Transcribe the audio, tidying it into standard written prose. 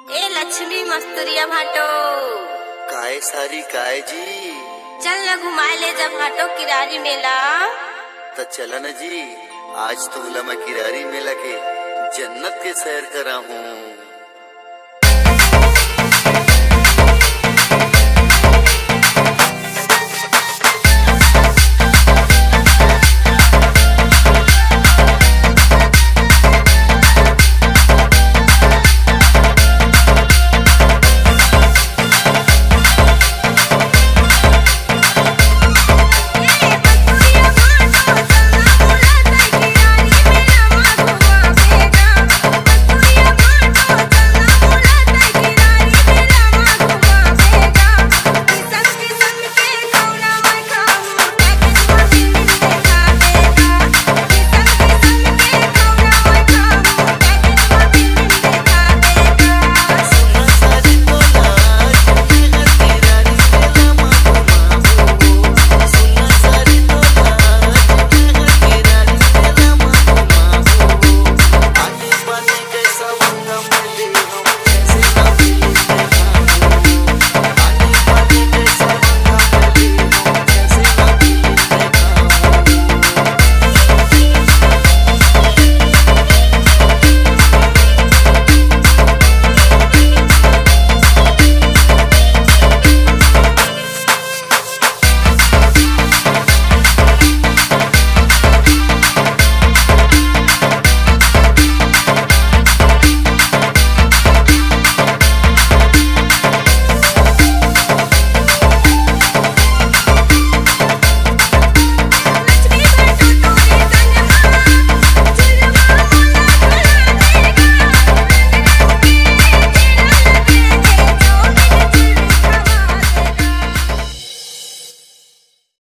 ए लक्ष्मी मस्तुरिया भाटो काय सारी काय जी चल न घुमाए ले जब भाटो किरारी मेला। तो चला न जी, आज तुमला मैं किरारी मेला के जन्नत के सैर करा हूँ।